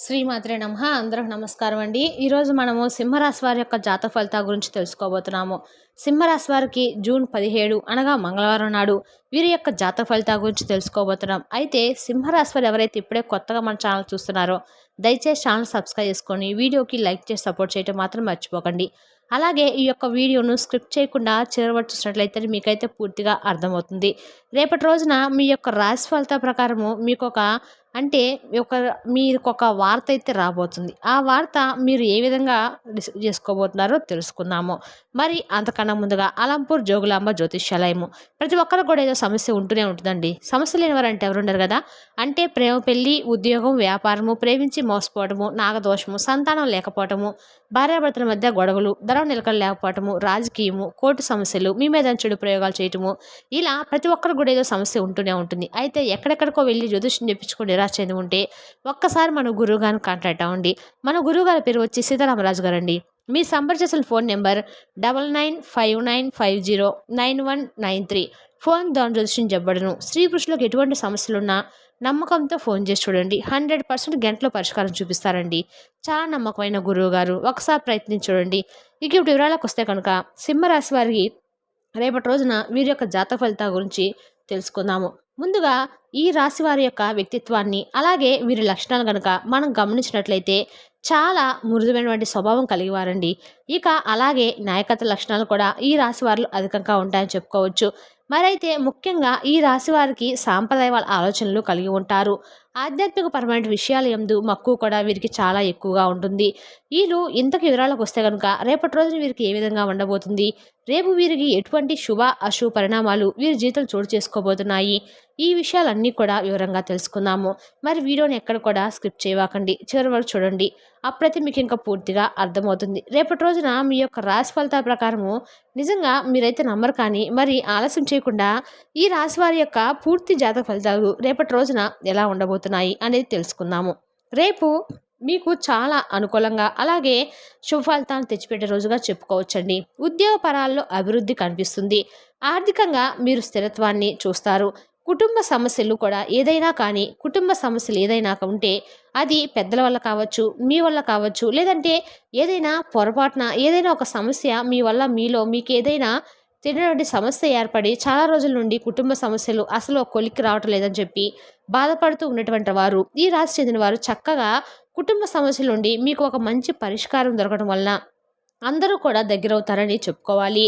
శ్రీమాత్రే నమః. అందరికి నమస్కారం అండి. ఈరోజు మనము సింహరాశి వారి యొక్క జాతక ఫలితాల గురించి తెలుసుకోబోతున్నాము. సింహరాశి వారికి జూన్ 17 అనగా మంగళవారం నాడు వీరి యొక్క జాతక ఫలితాల గురించి తెలుసుకోబోతున్నాం. అయితే సింహరాశి వారు ఎవరైతే ఇప్పుడే కొత్తగా మన ఛానల్ చూస్తున్నారో దయచేసి ఛానల్ సబ్స్క్రైబ్ చేసుకొని వీడియోకి లైక్ చేసి సపోర్ట్ చేయడం మాత్రం మర్చిపోకండి. అలాగే ఈ యొక్క వీడియోను స్క్రిప్ట్ చేయకుండా చివరి వరకు చూసినట్లయితే మీకైతే పూర్తిగా అర్థమవుతుంది. రేపటి రోజున మీ యొక్క రాశి ఫలితాల ప్రకారము మీకొక వార్త అయితే రాబోతుంది. ఆ వార్త మీరు ఏ విధంగా రిసీవ్ చేసుకోబోతున్నారో తెలుసుకుందాము. మరి అంతకన్నా ముందుగా అలంపూర్ జోగులాంబ జ్యోతిష్యాలయము. ప్రతి ఒక్కరికి కూడా ఏదో సమస్య ఉంటూనే ఉంటుందండి. సమస్య లేనివారంటే ఎవరుండరు కదా. అంటే ప్రేమ, పెళ్లి, ఉద్యోగం, వ్యాపారము, ప్రేమించి మోసపోవడము, నాగదోషము, సంతానం లేకపోవటము, భార్యాభర్తల మధ్య గొడవలు, ధనం నిలకడ లేకపోవటము, రాజకీయము, కోర్టు సమస్యలు, మీ మీద చెడు ప్రయోగాలు చేయటము, ఇలా ప్రతి ఒక్కరికి కూడా ఏదో సమస్య ఉంటూనే ఉంటుంది. అయితే ఎక్కడెక్కడికో వెళ్ళి జ్యోతిష్యం చెప్పించుకొని నిరాశ చెంది ఉంటే ఒక్కసారి మన గురువు గారిని కాంటాక్ట్ అవ్వండి. మన గురువు గారి పేరు వచ్చి సీతారామరాజు గారండి. మీ సంప్రదించాల్సిన ఫోన్ నెంబర్ 9959509193. ఫోన్ ద్వారా జ్యోతిష్యం చెప్పబడును. స్త్రీ పురుషులకు ఎటువంటి సమస్యలున్నా నమ్మకంతో ఫోన్ చేసి చూడండి. 100% గంటలో పరిష్కారం చూపిస్తారండి. చాలా నమ్మకమైన గురువు గారు. ఒకసారి ప్రయత్నించి చూడండి. ఇక ఇప్పుడు వివరాలకు వస్తే కనుక సింహరాశి వారికి రేపటి రోజున వీరి యొక్క జాతక ఫలితాల గురించి తెలుసుకుందాము. ముందుగా ఈ రాశి వారి యొక్క వ్యక్తిత్వాన్ని అలాగే వీరి లక్షణాలు కనుక మనం గమనించినట్లయితే చాలా మృదువైనటువంటి స్వభావం కలిగివారండి. ఇక అలాగే నాయకత్వ లక్షణాలు కూడా ఈ రాశి వారిలో అధికంగా ఉంటాయని చెప్పుకోవచ్చు. మరైతే ముఖ్యంగా ఈ రాశి వారికి సాంప్రదాయ ఆలోచనలు కలిగి ఉంటారు. ఆధ్యాత్మిక పరమైన విషయాల యందు మక్కువ కూడా వీరికి చాలా ఎక్కువగా ఉంటుంది. వీళ్ళు ఇంతకు వివరాలకు వస్తే కనుక రేపటి రోజున వీరికి ఏ విధంగా ఉండబోతుంది, రేపు వీరికి ఎటువంటి శుభ అశుభ పరిణామాలు వీరి జీవితంలో చోటు చేసుకోబోతున్నాయి, ఈ విషయాలన్నీ కూడా వివరంగా తెలుసుకుందాము. మరి వీడియోని ఎక్కడ కూడా స్కిప్ చేయవాకండి, చివరి వరకు చూడండి. అప్పుడైతే మీకు ఇంకా పూర్తిగా అర్థమవుతుంది. రేపటి రోజున మీ యొక్క రాశి ఫలితాల ప్రకారము నిజంగా మీరైతే నమ్మరు, కానీ మరి ఆలస్యం చేయకుండా ఈ రాశి వారి యొక్క పూర్తి జాతక ఫలితాలు రేపటి రోజున ఎలా ఉండబోతున్నాయి అనేది తెలుసుకుందాము. రేపు మీకు చాలా అనుకూలంగా అలాగే శుభ ఫలితాలను తెచ్చిపెట్టే రోజుగా చెప్పుకోవచ్చండి. ఉద్యోగ పరాల్లో అభివృద్ధి కనిపిస్తుంది. ఆర్థికంగా మీరు స్థిరత్వాన్ని చూస్తారు. కుటుంబ సమస్యలు కూడా కుటుంబ సమస్యలు ఏదైనా ఉంటే అది పెద్దల వల్ల కావచ్చు, మీ వల్ల కావచ్చు, లేదంటే ఏదైనా పొరపాటున ఏదైనా ఒక సమస్య మీ వల్ల మీకు ఏదైనా తెలియనటువంటి సమస్య ఏర్పడి చాలా రోజుల నుండి కుటుంబ సమస్యలు అసలు కొలిక్కి రావటం లేదని చెప్పి బాధపడుతూ ఉన్నటువంటి వారు, ఈ రాశి చెందిన వారు చక్కగా కుటుంబ సమస్యల నుండి మీకు ఒక మంచి పరిష్కారం దొరకడం వలన అందరూ కూడా దగ్గరవుతారని చెప్పుకోవాలి.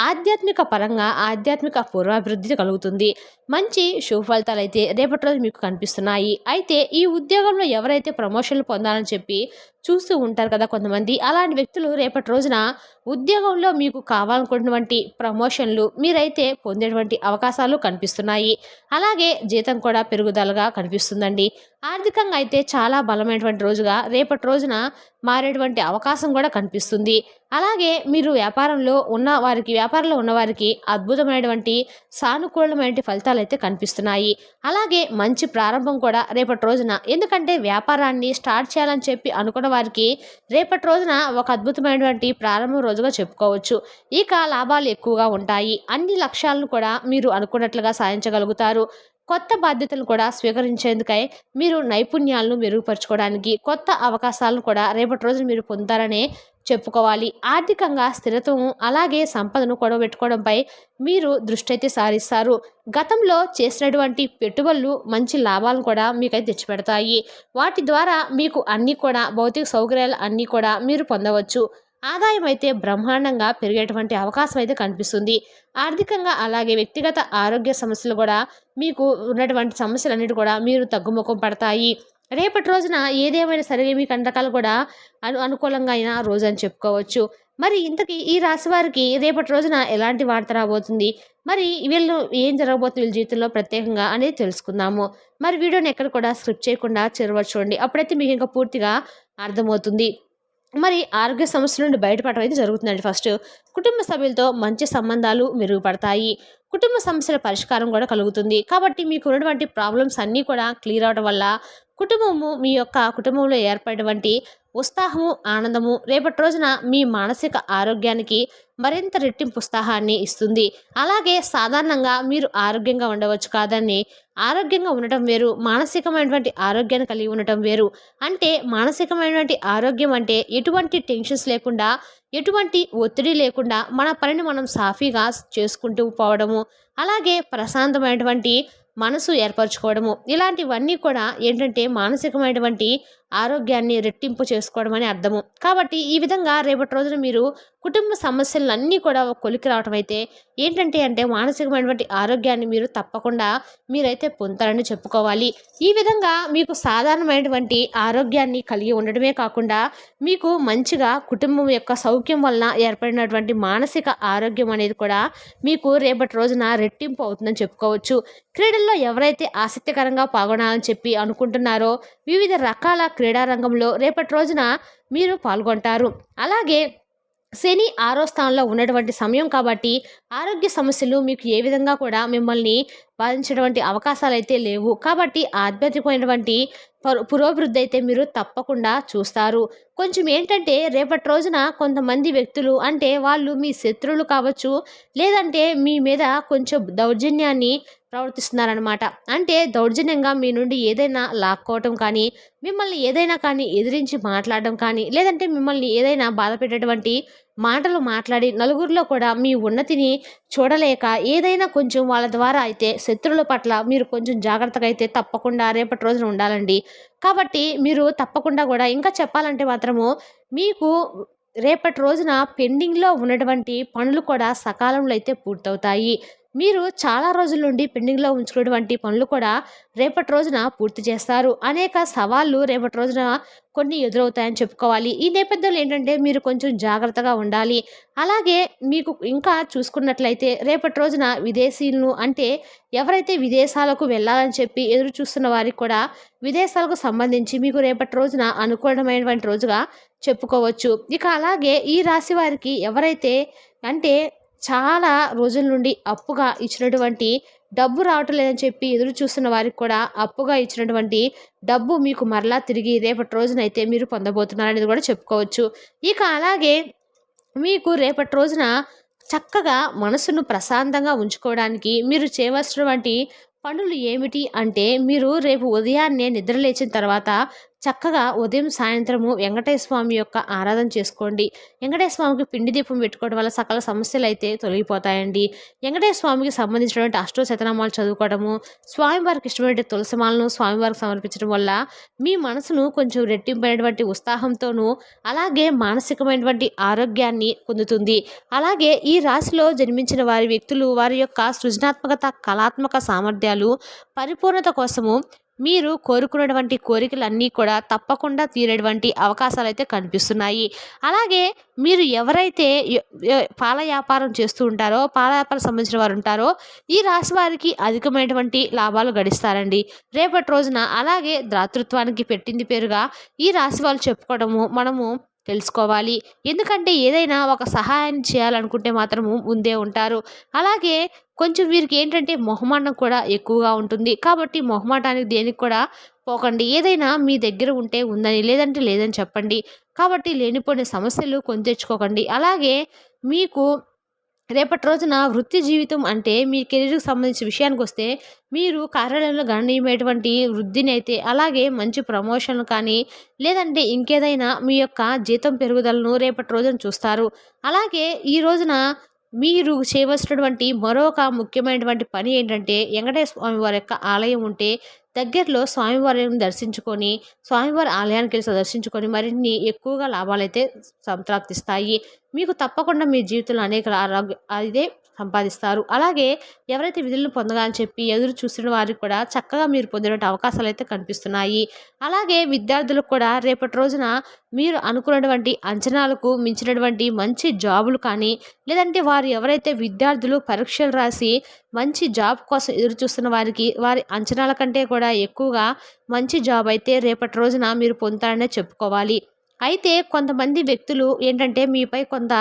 ఆధ్యాత్మిక పరంగా ఆధ్యాత్మిక పూర్వాభివృద్ధి కలుగుతుంది. మంచి శుభ ఫలితాలు అయితే రేపటి రోజు మీకు కనిపిస్తున్నాయి. అయితే ఈ ఉద్యోగంలో ఎవరైతే ప్రమోషన్లు పొందాలని చెప్పి చూస్తూ ఉంటారు కదా కొంతమంది, అలాంటి వ్యక్తులు రేపటి రోజున ఉద్యోగంలో మీకు కావాలనుకున్నటువంటి ప్రమోషన్లు మీరైతే పొందేటువంటి అవకాశాలు కనిపిస్తున్నాయి. అలాగే జీతం కూడా పెరుగుదలగా కనిపిస్తుందండి. ఆర్థికంగా అయితే చాలా బలమైనటువంటి రోజుగా రేపటి రోజున మారేటువంటి అవకాశం కూడా కనిపిస్తుంది. అలాగే మీరు వ్యాపారంలో ఉన్నవారికి అద్భుతమైనటువంటి సానుకూలమైన ఫలితాలు అయితే కనిపిస్తున్నాయి. అలాగే మంచి ప్రారంభం కూడా రేపటి రోజున, ఎందుకంటే వ్యాపారాన్ని స్టార్ట్ చేయాలని చెప్పి అనుకున్న వారికి రేపటి రోజున ఒక అద్భుతమైనటువంటి ప్రారంభం రోజుగా చెప్పుకోవచ్చు. ఇక లాభాలు ఎక్కువగా ఉంటాయి. అన్ని లక్ష్యాలను కూడా మీరు అనుకున్నట్లుగా సాధించగలుగుతారు. కొత్త బాధ్యతలు కూడా స్వీకరించేందుకై మీరు నైపుణ్యాలను మెరుగుపరచుకోవడానికి కొత్త అవకాశాలను కూడా రేపటి రోజున మీరు పొందుతారనే చెప్పుకోవాలి. ఆర్థికంగా స్థిరత్వం అలాగే సంపదను కూడబెట్టుకోవడంపై మీరు దృష్టి అయితే సారిస్తారు. గతంలో చేసినటువంటి పెట్టుబడులు మంచి లాభాలను కూడా మీకైతే తెచ్చిపెడతాయి. వాటి ద్వారా మీకు అన్నీ కూడా భౌతిక సౌకర్యాలు అన్నీ కూడా మీరు పొందవచ్చు. ఆదాయం అయితే బ్రహ్మాండంగా పెరిగేటువంటి అవకాశం అయితే కనిపిస్తుంది. ఆర్థికంగా అలాగే వ్యక్తిగత ఆరోగ్య సమస్యలు కూడా మీకు ఉన్నటువంటి సమస్యలన్నిటి కూడా మీరు తగ్గుముఖం పడతాయి. రేపటి రోజున ఏదేమైనా సరే మీకు అన్ని రకాలు కూడా అనుకూలంగా అయిన రోజు అని చెప్పుకోవచ్చు. మరి ఇంతకీ ఈ రాశి వారికి రేపటి రోజున ఎలాంటి వార్త రాబోతుంది, మరి వీళ్ళు ఏం జరగబోతుంది వీళ్ళ జీవితంలో ప్రత్యేకంగా అనేది తెలుసుకుందాము. మరి వీడియోని ఎక్కడ కూడా స్క్రిప్ట్ చేయకుండా చివరి చూడండి. అప్పుడైతే మీకు ఇంకా పూర్తిగా అర్థమవుతుంది. మరి ఆరోగ్య సమస్యల నుండి బయటపడడం అయితే జరుగుతుందండి. ఫస్ట్ కుటుంబ సభ్యులతో మంచి సంబంధాలు మెరుగుపడతాయి. కుటుంబ సమస్యల పరిష్కారం కూడా కలుగుతుంది. కాబట్టి మీకు ఉన్నటువంటి ప్రాబ్లమ్స్ అన్నీ కూడా క్లియర్ అవడం వల్ల మీ యొక్క కుటుంబంలో ఏర్పడినటువంటి ఉత్సాహము, ఆనందము రేపటి రోజున మీ మానసిక ఆరోగ్యానికి మరింత రెట్టింపు ఉత్సాహాన్ని ఇస్తుంది. అలాగే సాధారణంగా మీరు ఆరోగ్యంగా ఉండవచ్చు కాదని, ఆరోగ్యంగా ఉండటం వేరు, మానసికమైనటువంటి ఆరోగ్యాన్ని కలిగి ఉండటం వేరు. అంటే మానసికమైనటువంటి ఆరోగ్యం అంటే ఎటువంటి టెన్షన్స్ లేకుండా, ఎటువంటి ఒత్తిడి లేకుండా మన పనిని మనం సాఫీగా చేసుకుంటూ పోవడము, అలాగే ప్రశాంతమైనటువంటి మనసు ఏర్పరచుకోవడము, ఇలాంటివన్నీ కూడా ఏంటంటే మానసికమైనటువంటి ఆరోగ్యాన్ని రెట్టింపు చేసుకోవడం అని అర్థము. కాబట్టి ఈ విధంగా రేపటి రోజున మీరు కుటుంబ సమస్యలన్నీ కూడా ఒక కొలికి రావటం అయితే ఏంటంటే మానసికమైనటువంటి ఆరోగ్యాన్ని మీరు తప్పకుండా మీరైతే పొందుతారని చెప్పుకోవాలి. ఈ విధంగా మీకు సాధారణమైనటువంటి ఆరోగ్యాన్ని కలిగి ఉండడమే కాకుండా మీకు మంచిగా కుటుంబం యొక్క సౌఖ్యం వలన ఏర్పడినటువంటి మానసిక ఆరోగ్యం అనేది కూడా మీకు రేపటి రోజున రెట్టింపు అవుతుందని చెప్పుకోవచ్చు. క్రీడల్లో ఎవరైతే ఆసక్తికరంగా పాల్గొనాలని చెప్పి అనుకుంటున్నారో వివిధ రకాల క్రీడా రంగంలో రేపటి రోజున మీరు పాల్గొంటారు. అలాగే శని 6వ స్థానంలో ఉన్నటువంటి సమయం కాబట్టి ఆరోగ్య సమస్యలు మీకు ఏ విధంగా కూడా మిమ్మల్ని బాధించేటువంటి అవకాశాలు అయితే లేవు. కాబట్టి ఆధ్యాత్మికమైనటువంటి పురోభివృద్ధి అయితే మీరు తప్పకుండా చూస్తారు. కొంచెం ఏంటంటే రేపటి రోజున కొంతమంది వ్యక్తులు అంటే వాళ్ళు మీ శత్రువులు కావచ్చు, లేదంటే మీ మీద కొంచెం దౌర్జన్యాన్ని ప్రవర్తిస్తున్నారనమాట. అంటే దౌర్జన్యంగా మీ నుండి ఏదైనా లాక్కోవటం కానీ, మిమ్మల్ని ఏదైనా కానీ ఎదిరించి మాట్లాడడం కానీ, లేదంటే మిమ్మల్ని ఏదైనా బాధ పెట్టేటువంటి మాటలు మాట్లాడి నలుగురిలో కూడా మీ ఉన్నతిని చూడలేక ఏదైనా కొంచెం వాళ్ళ ద్వారా అయితే శత్రువుల పట్ల మీరు కొంచెం జాగ్రత్తగా అయితే తప్పకుండా రేపటి రోజున ఉండాలండి. కాబట్టి మీరు తప్పకుండా కూడా ఇంకా చెప్పాలంటే మాత్రము మీకు రేపటి రోజున పెండింగ్‌లో ఉన్నటువంటి పనులు కూడా సకాలంలో అయితే పూర్తవుతాయి. మీరు చాలా రోజుల నుండి పెండింగ్‌లో ఉంచుకున్నటువంటి పనులు కూడా రేపటి రోజున పూర్తి చేస్తారు. అనేక సవాళ్లు రేపటి రోజున కొన్ని ఎదురవుతాయని చెప్పుకోవాలి. ఈ నేపథ్యంలో ఏంటంటే మీరు కొంచెం జాగ్రత్తగా ఉండాలి. అలాగే మీకు ఇంకా చూసుకున్నట్లయితే రేపటి రోజున విదేశీయులను అంటే ఎవరైతే విదేశాలకు వెళ్ళాలని చెప్పి ఎదురు చూస్తున్న వారికి కూడా విదేశాలకు సంబంధించి మీకు రేపటి రోజున అనుకూలమైనటువంటి రోజుగా చెప్పుకోవచ్చు. ఇక అలాగే ఈ రాశి వారికి ఎవరైతే అంటే చాలా రోజుల నుండి అప్పుగా ఇచ్చినటువంటి డబ్బు రావటం లేదని చెప్పి ఎదురు చూస్తున్న వారికి కూడా అప్పుగా ఇచ్చినటువంటి డబ్బు మీకు మరలా తిరిగి రేపటి రోజునైతే మీరు పొందబోతున్నారనేది కూడా చెప్పుకోవచ్చు. ఇక అలాగే మీకు రేపటి రోజున చక్కగా మనసును ప్రశాంతంగా ఉంచుకోవడానికి మీరు చేయవలసినటువంటి పనులు ఏమిటి అంటే మీరు రేపు ఉదయాన్నే నిద్ర లేచిన తర్వాత చక్కగా ఉదయం సాయంత్రము వెంకటేశ్వర స్వామి యొక్క ఆరాధన చేసుకోండి. వెంకటేశ్వర స్వామికి పిండి దీపం పెట్టుకోవడం వల్ల సకల సమస్యలు అయితే తొలగిపోతాయండి. వెంకటేశ్వర స్వామికి సంబంధించినటువంటి అష్టోత్తరనామాలు చదువుకోవడము, స్వామివారికి ఇష్టమైన తులసిమాలను స్వామివారికి సమర్పించడం వల్ల మీ మనసును కొంచెం రెట్టింపైనటువంటి ఉత్సాహంతోనూ అలాగే మానసికమైనటువంటి ఆరోగ్యాన్ని పొందుతుంది. అలాగే ఈ రాశిలో జన్మించిన వారి వ్యక్తులు వారి యొక్క సృజనాత్మకత, కళాత్మక సామర్థ్యాలు పరిపూర్ణత కోసము మీరు కోరుకున్నటువంటి కోరికలన్నీ కూడా తప్పకుండా తీరేటువంటి అవకాశాలు అయితే కనిపిస్తున్నాయి. అలాగే మీరు ఎవరైతే పాల వ్యాపారం చేస్తూ ఉంటారో, పాల వ్యాపారం సంబంధించిన వారు ఉంటారో ఈ రాశి వారికి అధికమైనటువంటి లాభాలు గడిస్తారండి రేపటి రోజున. అలాగే దాతృత్వానికి పెట్టింది పేరుగా ఈ రాశి వాళ్ళు చెప్పుకోవడము మనము తెలుసుకోవాలి. ఎందుకంటే ఏదైనా ఒక సహాయాన్ని చేయాలనుకుంటే మాత్రము ముందే ఉంటారు. అలాగే కొంచెం వీరికి ఏంటంటే మొహమాటం కూడా ఎక్కువగా ఉంటుంది. కాబట్టి మొహమాటానికి దేనికి కూడా పోకండి. ఏదైనా మీ దగ్గర ఉంటే ఉందని, లేదంటే లేదని చెప్పండి. కాబట్టి లేనిపోయిన సమస్యలు కొని తెచ్చుకోకండి. అలాగే మీకు రేపటి రోజున వృత్తి జీవితం అంటే మీ కెరీర్‌కి సంబంధించిన విషయానికొస్తే మీరు కార్యాలయంలో గణనీయమైనటువంటి వృద్ధిని అయితే అలాగే మంచి ప్రమోషన్ కానీ లేదంటే ఇంకేదైనా మీ యొక్క జీతం పెరుగుదలను రేపటి రోజున చూస్తారు. అలాగే ఈ రోజున మీరు చేయవలసినటువంటి మరొక ముఖ్యమైనటువంటి పని ఏంటంటే వెంకటేశ్వర స్వామి వారి యొక్క ఆలయం ఉంటే దగ్గరలో స్వామివారిని దర్శించుకొని స్వామివారి ఆలయానికి వెళ్ళి దర్శించుకొని మరిన్ని ఎక్కువగా లాభాలైతే సంప్రాప్తిస్తాయి. మీకు తప్పకుండా మీ జీవితంలో అనేక అదే సంపాదిస్తారు. అలాగే ఎవరైతే విధులను పొందగాలని చెప్పి ఎదురు చూసిన వారికి కూడా చక్కగా మీరు పొందేటువంటి అవకాశాలు అయితే కనిపిస్తున్నాయి. అలాగే విద్యార్థులకు కూడా రేపటి రోజున మీరు అనుకున్నటువంటి అంచనాలకు మించినటువంటి మంచి జాబులు కానీ లేదంటే వారు ఎవరైతే విద్యార్థులు పరీక్షలు రాసి మంచి జాబ్ కోసం ఎదురు చూస్తున్న వారికి వారి అంచనాల కంటే కూడా ఎక్కువగా మంచి జాబ్ అయితే రేపటి రోజున మీరు పొందుతారనే చెప్పుకోవాలి. అయితే కొంతమంది వ్యక్తులు ఏంటంటే మీపై కొంత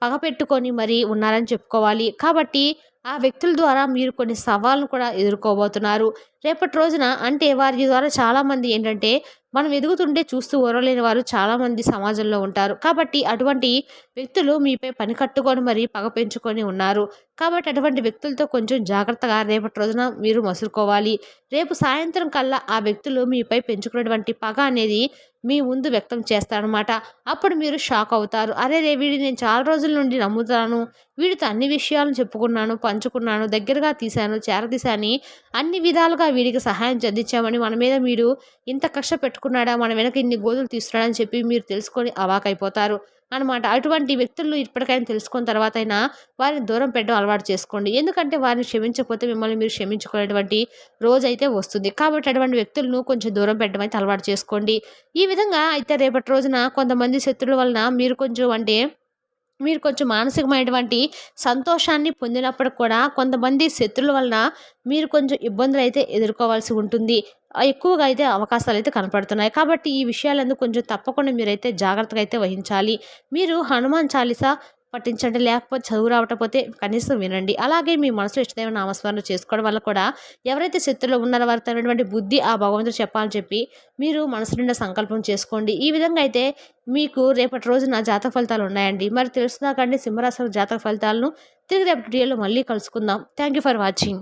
పగ పెట్టుకొని మరి ఉన్నారని చెప్పుకోవాలి. కాబట్టి ఆ వ్యక్తుల ద్వారా మీరు కొన్ని సవాళ్ళను కూడా ఎదుర్కోబోతున్నారు రేపటి రోజున. అంటే వారి ద్వారా చాలామంది ఏంటంటే మనం ఎదుగుతుంటే చూస్తూ ఓర్వలేని వారు చాలామంది సమాజంలో ఉంటారు. కాబట్టి అటువంటి వ్యక్తులు మీపై పని కట్టుకొని మరి పగ పెంచుకొని ఉన్నారు. కాబట్టి అటువంటి వ్యక్తులతో కొంచెం జాగ్రత్తగా రేపటి రోజున మీరు మసులుకోవాలి. రేపు సాయంత్రం కల్లా ఆ వ్యక్తులు మీపై పెంచుకున్నటువంటి పగ అనేది మీ ముందు వ్యక్తం చేస్తారనమాట. అప్పుడు మీరు షాక్ అవుతారు. అరే రే! వీడిని నేను చాలా రోజుల నుండి నమ్ముతాను. వీడితో అన్ని విషయాలను చెప్పుకున్నాను, పంచుకున్నాను, దగ్గరగా తీశాను, చేరదీశాని అన్ని విధాలుగా వీడికి సహాయం అందించామని మన మీద వీడు ఇంత కక్ష పెట్టుకున్నాడా? మన వెనక ఇన్ని గోతులు తీస్తున్నాడని చెప్పి మీరు తెలుసుకొని అవాకైపోతారు అనమాట. అటువంటి వ్యక్తులు ఇప్పటికైనా తెలుసుకున్న తర్వాతైనా వారిని దూరం పెట్టడం అలవాటు చేసుకోండి. ఎందుకంటే వారిని క్షమించకపోతే మిమ్మల్ని మీరు క్షమించుకునేటువంటి రోజైతే వస్తుంది. కాబట్టి అటువంటి వ్యక్తులను కొంచెం దూరం పెట్టడం అయితే అలవాటు చేసుకోండి. ఈ విధంగా అయితే రేపటి రోజున కొంతమంది శత్రువుల వలన మీరు కొంచెం మానసికమైనటువంటి సంతోషాన్ని పొందినప్పటికి కూడా కొంతమంది శత్రువుల వలన మీరు కొంచెం ఇబ్బందులైతే ఎదుర్కోవాల్సి ఉంటుంది. ఎక్కువగా అయితే అవకాశాలైతే కనపడుతున్నాయి. కాబట్టి ఈ విషయాలందు కొంచెం తప్పకుండా మీరైతే జాగ్రత్తగా అయితే వహించాలి. మీరు హనుమాన్ చాలీసా పఠించండి. లేకపోతే చదువు రావటపోతే కనీసం వినండి. అలాగే మీ మనసులో ఇష్టదైవ నామస్మరణ చేసుకోవడం వల్ల కూడా ఎవరైతే శత్రువులు ఉన్నారో వారికి తగినటువంటి బుద్ధి ఆ భగవంతుడు చెప్పాలని చెప్పి మీరు మనసు నిండా సంకల్పం చేసుకోండి. ఈ విధంగా అయితే మీకు రేపటి రోజున జాతక ఫలితాలు ఉన్నాయండి. మరి తెలుసుదాకండి సింహరాశి జాతక ఫలితాలను తిరిగి రేపటి వీడియోలో మళ్ళీ కలుసుకుందాం. Thank you for watching.